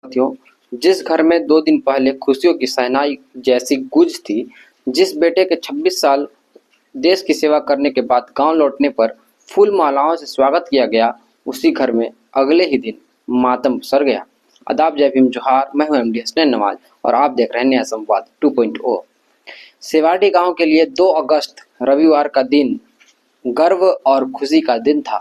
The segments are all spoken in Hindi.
साथियों, जिस घर में 2 दिन पहले खुशियों की शहनाई जैसी गूंज थी, जिस बेटे के 26 साल देश की सेवा करने के बाद गांव लौटने पर फूल मालाओं से स्वागत किया गया, उसी घर में अगले ही दिन मातम सर गया। आदाब, जय भीम, जोहार। मैं हूं एमडी हसनैन नवाज और आप देख रहे हैं नया संवाद 2.0। सेवाड़ी गांव के लिए 2 अगस्त रविवार का दिन गर्व और खुशी का दिन था।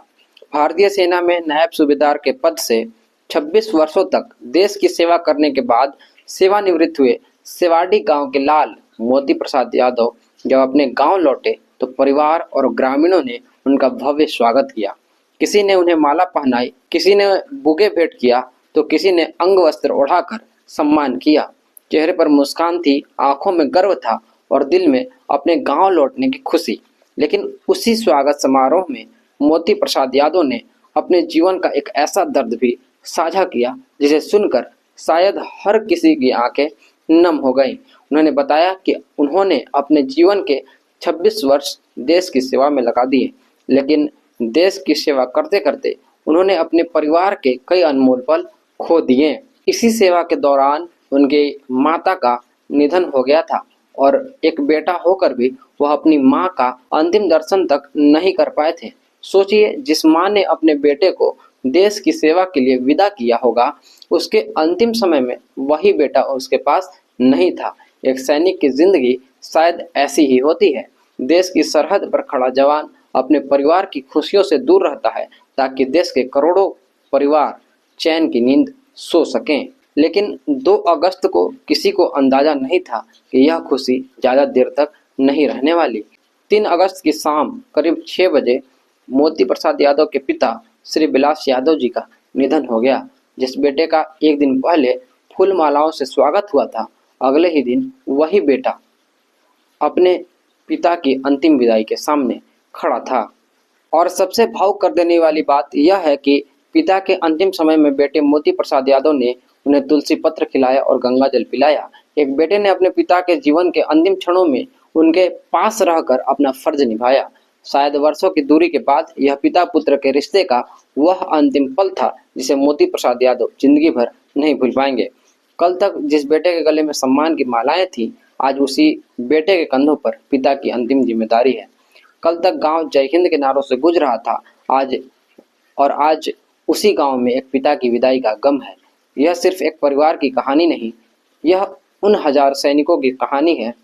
भारतीय सेना में नायब सूबेदार के पद से 26 वर्षों तक देश की सेवा करने के बाद सेवानिवृत्त हुए सेवाड़ी गांव के लाल मोती प्रसाद यादव जब अपने गांव लौटे तो परिवार और ग्रामीणों ने उनका भव्य स्वागत किया। किसी ने उन्हें माला पहनाई, किसी ने बुके भेंट किया तो किसी ने अंग वस्त्र ओढ़ाकर सम्मान किया। चेहरे पर मुस्कान थी, आंखों में गर्व था और दिल में अपने गांव लौटने की खुशी। लेकिन उसी स्वागत समारोह में मोती प्रसाद यादव ने अपने जीवन का एक ऐसा दर्द भी साझा किया जिसे सुनकर शायद हर किसी की आंखें नम हो गईं। उन्होंने बताया कि उन्होंने अपने जीवन के 26 वर्ष देश की सेवा में लगा दिए, लेकिन देश की सेवा करते करते उन्होंने अपने परिवार के कई अनमोल पल खो दिए। इसी सेवा के दौरान उनके माता का निधन हो गया था और एक बेटा होकर भी वह अपनी मां का अंतिम दर्शन तक नहीं कर पाए थे। सोचिए, जिस मां ने अपने बेटे को देश की सेवा के लिए विदा किया होगा, उसके अंतिम समय में वही बेटा उसके पास नहीं था। एक सैनिक की जिंदगी शायद ऐसी ही होती है। देश की सरहद पर खड़ा जवान अपने परिवार की खुशियों से दूर रहता है ताकि देश के करोड़ों परिवार चैन की नींद सो सकें। लेकिन 2 अगस्त को किसी को अंदाजा नहीं था कि यह खुशी ज़्यादा देर तक नहीं रहने वाली। 3 अगस्त की शाम करीब 6 बजे मोती प्रसाद यादव के पिता श्री विलास यादव जी का निधन हो गया। जिस बेटे का एक दिन पहले फूल मालाओं से स्वागत हुआ था, अगले ही दिन वही बेटा अपने पिता की अंतिम विदाई के सामने खड़ा था। और सबसे भावुक कर देने वाली बात यह है कि पिता के अंतिम समय में बेटे मोती प्रसाद यादव ने उन्हें तुलसी पत्र खिलाया और गंगा जल पिलाया। एक बेटे ने अपने पिता के जीवन के अंतिम क्षणों में उनके पास रहकर अपना फर्ज निभाया। शायद वर्षों की दूरी के बाद यह पिता पुत्र के रिश्ते का वह अंतिम पल था जिसे मोती प्रसाद यादव जिंदगी भर नहीं भूल पाएंगे। कल तक जिस बेटे के गले में सम्मान की मालाएं थी, आज उसी बेटे के कंधों पर पिता की अंतिम जिम्मेदारी है। कल तक गांव जय हिंद के नारों से गूंज रहा था, आज उसी गांव में एक पिता की विदाई का गम है। यह सिर्फ एक परिवार की कहानी नहीं, यह उन हजार सैनिकों की कहानी है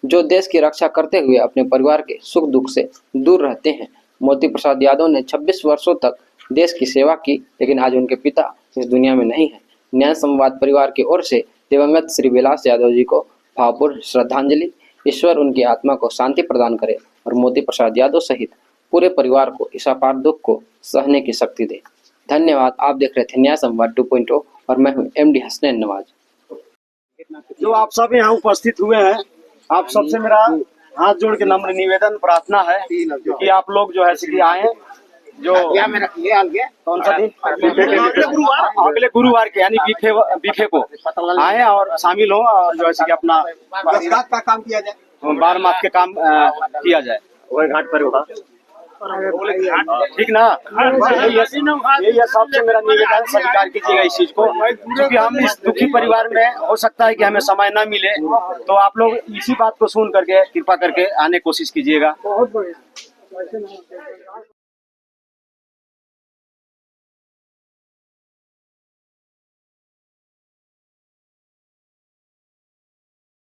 जो देश की रक्षा करते हुए अपने परिवार के सुख दुख से दूर रहते हैं। मोती प्रसाद यादव ने 26 वर्षों तक देश की सेवा की, लेकिन आज उनके पिता इस दुनिया में नहीं है। न्याय संवाद परिवार की ओर से दिवंगत श्री विलास यादव जी को भावपूर्ण श्रद्धांजलि। ईश्वर उनकी आत्मा को शांति प्रदान करे और मोती प्रसाद यादव सहित पूरे परिवार को इस अपार दुख को सहने की शक्ति दे। धन्यवाद। आप देख रहे थे न्याय संवाद 2.0 और मैं हूं एमडी हसनैन नवाज। जो आप सब यहाँ उपस्थित हुए हैं, आप सबसे मेरा हाथ जोड़ के नम्र निवेदन प्रार्थना है कि आप लोग जो है कि आए, जो कौन सा दिन अगले गुरुवार के यानी बीफे को आए और शामिल हो और जो है कि अपना का काम किया जाए, बार माप के काम किया जाए। वही घाट पर होगा, ठीक ना? यही सबसे मेरा निवेदन, स्वीकार कीजिएगा इस चीज को, क्योंकि हम इस दुखी परिवार में हो सकता है कि हमें समय न मिले, तो आप लोग इसी बात को सुन करके कृपा करके आने की कोशिश कीजिएगा।